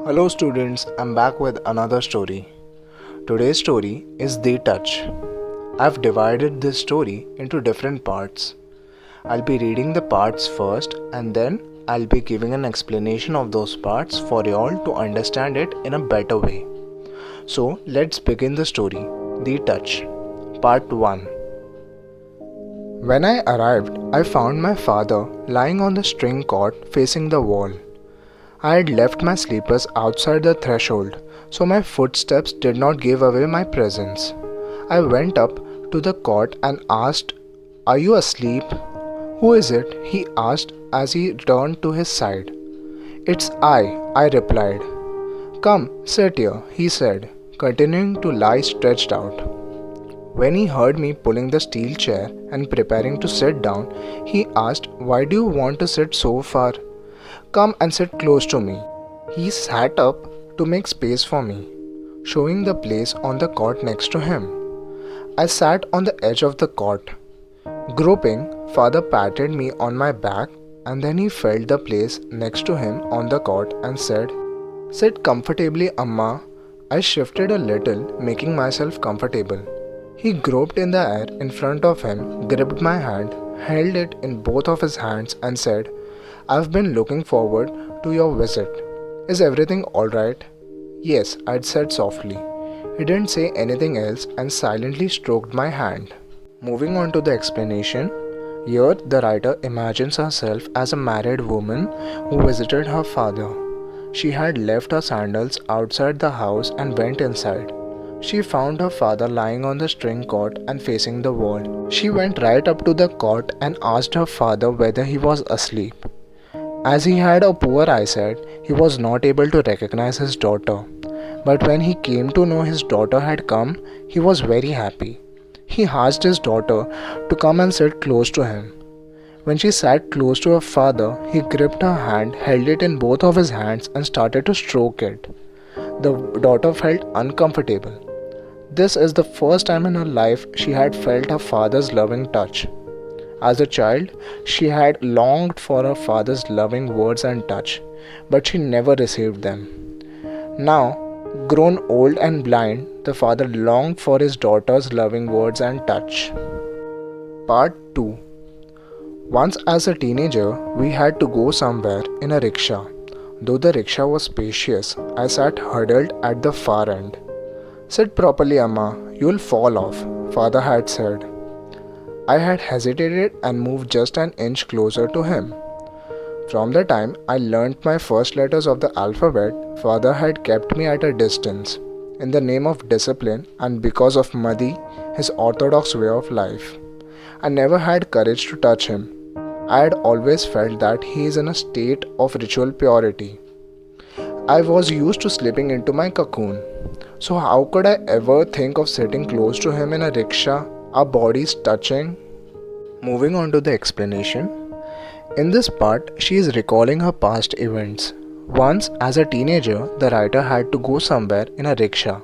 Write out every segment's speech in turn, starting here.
Hello students, I'm back with another story. Today's story is The Touch. I've divided this story into different parts. I'll be reading the parts first and then I'll be giving an explanation of those parts for y'all to understand it in a better way. So let's begin the story. The Touch. Part 1. When I arrived, I found my father lying on the string cot facing the wall. I had left my slippers outside the threshold, so my footsteps did not give away my presence. I went up to the cot and asked, "Are you asleep?" "Who is it?" he asked as he turned to his side. "It's I replied. "Come, sit here," he said, continuing to lie stretched out. When he heard me pulling the steel chair and preparing to sit down, he asked, "Why do you want to sit so far? Come and sit close to me." He sat up to make space for me, showing the place on the cot next to him. I sat on the edge of the cot. Groping, father patted me on my back and then he felt the place next to him on the cot and said, "Sit comfortably, Amma." I shifted a little, making myself comfortable. He groped in the air in front of him, gripped my hand, held it in both of his hands and said, "I've been looking forward to your visit. Is everything alright?" "Yes," I'd said softly. He didn't say anything else and silently stroked my hand. Moving on to the explanation, here the writer imagines herself as a married woman who visited her father. She had left her sandals outside the house and went inside. She found her father lying on the string cot and facing the wall. She went right up to the cot and asked her father whether he was asleep. As he had a poor eyesight, he was not able to recognize his daughter. But when he came to know his daughter had come, he was very happy. He asked his daughter to come and sit close to him. When she sat close to her father, he gripped her hand, held it in both of his hands and started to stroke it. The daughter felt uncomfortable. This is the first time in her life she had felt her father's loving touch. As a child, she had longed for her father's loving words and touch, but she never received them. Now, grown old and blind, the father longed for his daughter's loving words and touch. Part 2. Once as a teenager, we had to go somewhere in a rickshaw. Though the rickshaw was spacious, I sat huddled at the far end. "Sit properly, Amma, you'll fall off," father had said. I had hesitated and moved just an inch closer to him. From the time I learnt my first letters of the alphabet, father had kept me at a distance, in the name of discipline and because of Madi, his orthodox way of life. I never had courage to touch him. I had always felt that he is in a state of ritual purity. I was used to slipping into my cocoon. So how could I ever think of sitting close to him in a rickshaw, our bodies touching? Moving on to the explanation. In this part, she is recalling her past events. Once, as a teenager, the writer had to go somewhere in a rickshaw.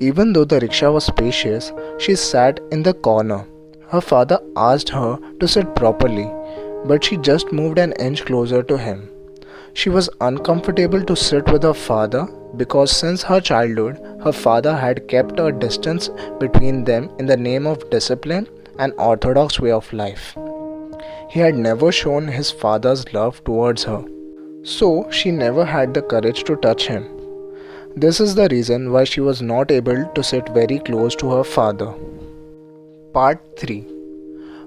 Even though the rickshaw was spacious, she sat in the corner. Her father asked her to sit properly, but she just moved an inch closer to him. She was uncomfortable to sit with her father because since her childhood, her father had kept a distance between them in the name of discipline and orthodox way of life. He had never shown his father's love towards her, so she never had the courage to touch him. This is the reason why she was not able to sit very close to her father. Part 3.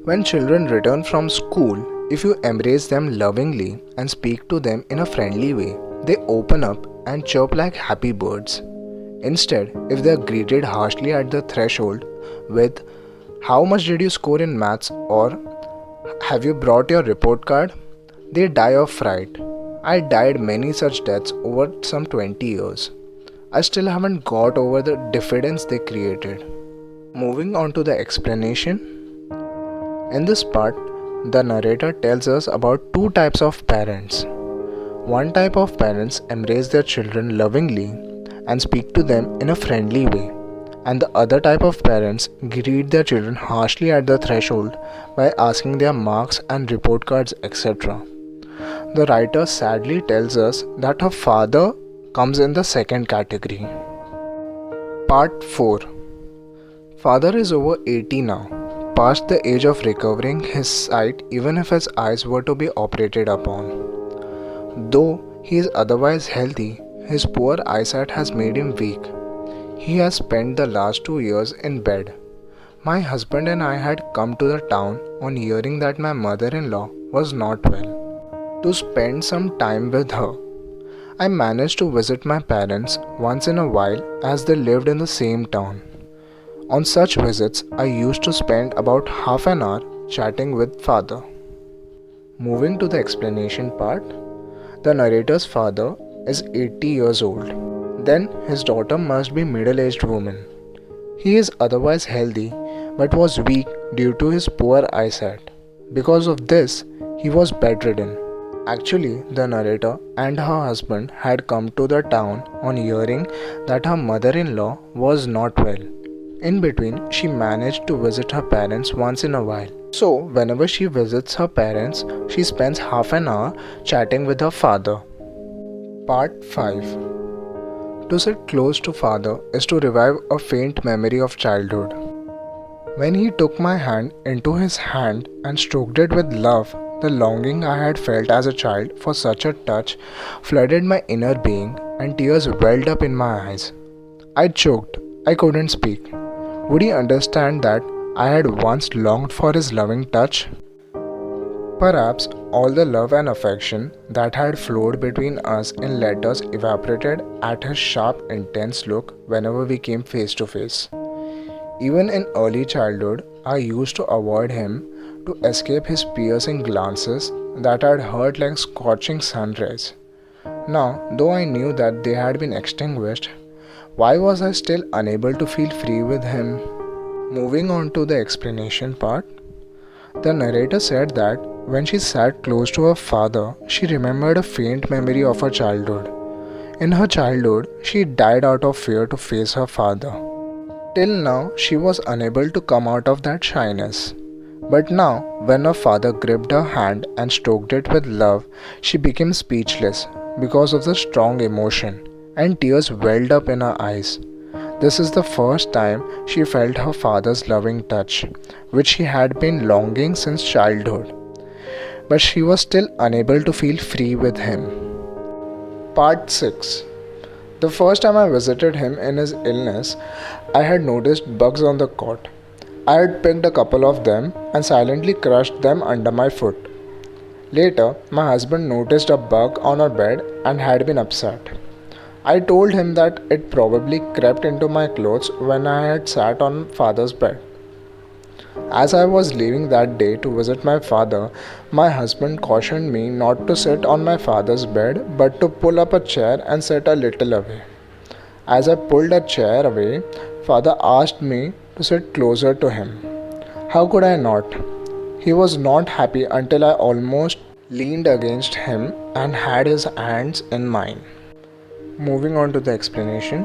When children return from school, if you embrace them lovingly and speak to them in a friendly way, they open up and chirp like happy birds. Instead, if they are greeted harshly at the threshold with, "How much did you score in maths?" or "Have you brought your report card?" they die of fright. I died many such deaths over some 20 years. I still haven't got over the diffidence they created. Moving on to the explanation. In this part, the narrator tells us about two types of parents. One type of parents embrace their children lovingly and speak to them in a friendly way, and the other type of parents greet their children harshly at the threshold by asking their marks and report cards, etc. The writer sadly tells us that her father comes in the second category. Part 4. Father is over 80 now, past the age of recovering his sight even if his eyes were to be operated upon. Though he is otherwise healthy, his poor eyesight has made him weak. He has spent the last 2 years in bed. My husband and I had come to the town on hearing that my mother-in-law was not well, to spend some time with her. I managed to visit my parents once in a while as they lived in the same town. On such visits, I used to spend about half an hour chatting with father. Moving to the explanation part, the narrator's father is 80 years old. Then his daughter must be middle-aged woman. He is otherwise healthy but was weak due to his poor eyesight. Because of this, he was bedridden. Actually, the narrator and her husband had come to the town on hearing that her mother-in-law was not well. In between, she managed to visit her parents once in a while. So, whenever she visits her parents, she spends half an hour chatting with her father. Part 5. To sit close to father is to revive a faint memory of childhood. When he took my hand into his hand and stroked it with love, the longing I had felt as a child for such a touch flooded my inner being and tears welled up in my eyes. I choked. I couldn't speak. Would he understand that I had once longed for his loving touch? Perhaps all the love and affection that had flowed between us in letters evaporated at his sharp, intense look whenever we came face to face. Even in early childhood, I used to avoid him to escape his piercing glances that had hurt like scorching sun rays. Now, though I knew that they had been extinguished, why was I still unable to feel free with him? Moving on to the explanation part, the narrator said that when she sat close to her father, she remembered a faint memory of her childhood. In her childhood, she died out of fear to face her father. Till now, she was unable to come out of that shyness. But now, when her father gripped her hand and stroked it with love, she became speechless because of the strong emotion, and tears welled up in her eyes. This is the first time she felt her father's loving touch, which she had been longing since childhood. But she was still unable to feel free with him. Part 6. The first time I visited him in his illness, I had noticed bugs on the cot. I had picked a couple of them and silently crushed them under my foot. Later, my husband noticed a bug on our bed and had been upset. I told him that it probably crept into my clothes when I had sat on father's bed. As I was leaving that day to visit my father, my husband cautioned me not to sit on my father's bed but to pull up a chair and sit a little away. As I pulled a chair away, father asked me to sit closer to him. How could I not? He was not happy until I almost leaned against him and had his hands in mine. Moving on to the explanation,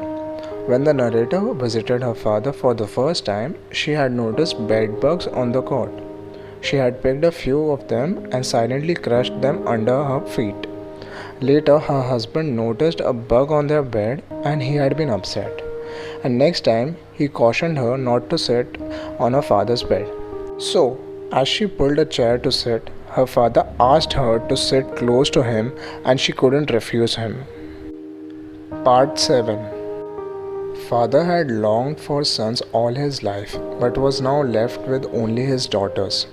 when the narrator visited her father for the first time, she had noticed bed bugs on the cot. She had picked a few of them and silently crushed them under her feet. Later, her husband noticed a bug on their bed and he had been upset. And next time, he cautioned her not to sit on her father's bed. So, as she pulled a chair to sit, her father asked her to sit close to him and she couldn't refuse him. Part 7. Father had longed for sons all his life, but was now left with only his daughters.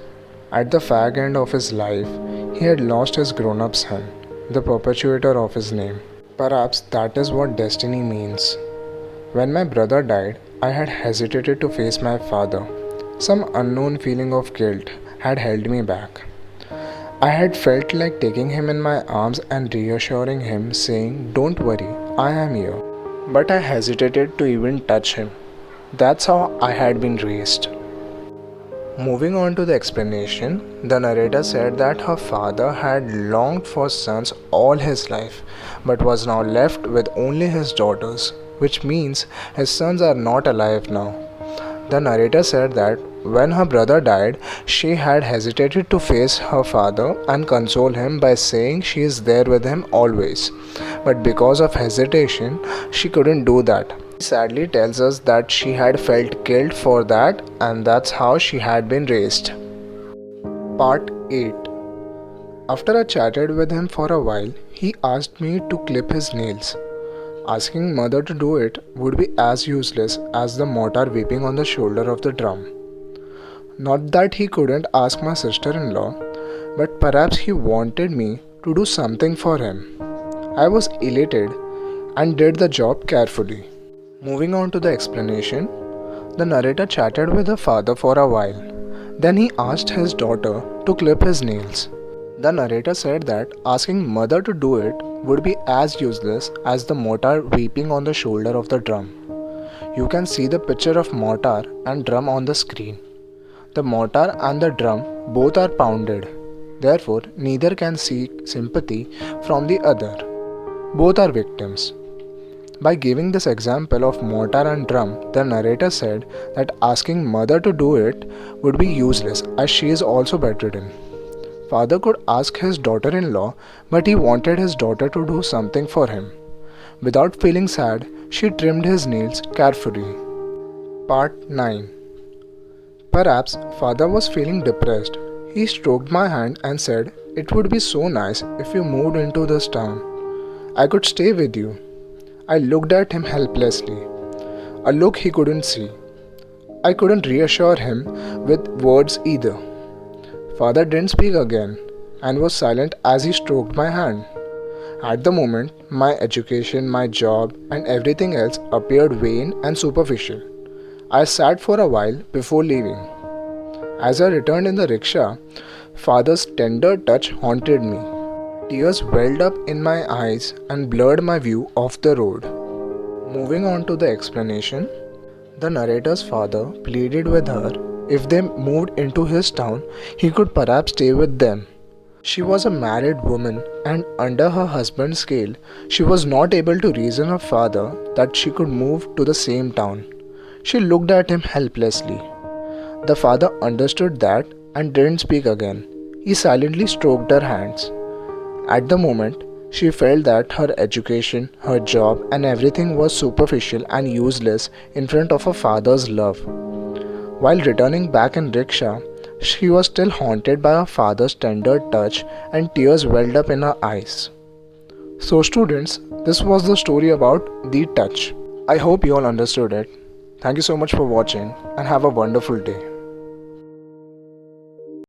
At the fag end of his life, he had lost his grown-up son, the perpetuator of his name. Perhaps that is what destiny means. When my brother died, I had hesitated to face my father. Some unknown feeling of guilt had held me back. I had felt like taking him in my arms and reassuring him, saying, "Don't worry, I am here." But I hesitated to even touch him. That's how I had been raised. Moving on to the explanation, the narrator said that her father had longed for sons all his life, but was now left with only his daughters, which means his sons are not alive now. The narrator said that When her brother died, she had hesitated to face her father and console him by saying she is there with him always. But because of hesitation, she couldn't do that. She sadly tells us that she had felt guilt for that and that's how she had been raised. Part 8. After I chatted with him for a while, he asked me to clip his nails. Asking mother to do it would be as useless as the mortar weeping on the shoulder of the drum. Not that he couldn't ask my sister-in-law, but perhaps he wanted me to do something for him. I was elated and did the job carefully. Moving on to the explanation, the narrator chatted with the father for a while. Then he asked his daughter to clip his nails. The narrator said that asking mother to do it would be as useless as the mortar weeping on the shoulder of the drum. You can see the picture of mortar and drum on the screen. The mortar and the drum both are pounded. Therefore, neither can seek sympathy from the other. Both are victims. By giving this example of mortar and drum, the narrator said that asking mother to do it would be useless as she is also bedridden. Father could ask his daughter-in-law, but he wanted his daughter to do something for him. Without feeling sad, she trimmed his nails carefully. Part 9. Perhaps father was feeling depressed. He stroked my hand and said, "It would be so nice if you moved into this town. I could stay with you." I looked at him helplessly, a look he couldn't see. I couldn't reassure him with words either. Father didn't speak again and was silent as he stroked my hand. At the moment, my education, my job, and everything else appeared vain and superficial. I sat for a while before leaving. As I returned in the rickshaw, father's tender touch haunted me. Tears welled up in my eyes and blurred my view of the road. Moving on to the explanation, the narrator's father pleaded with her if they moved into his town, he could perhaps stay with them. She was a married woman and under her husband's scale, she was not able to reason her father that she could move to the same town. She looked at him helplessly. The father understood that and didn't speak again. He silently stroked her hands. At the moment, she felt that her education, her job, and everything was superficial and useless in front of her father's love. While returning back in rickshaw, she was still haunted by her father's tender touch and tears welled up in her eyes. So students, this was the story about the touch. I hope you all understood it. Thank you so much for watching and have a wonderful day.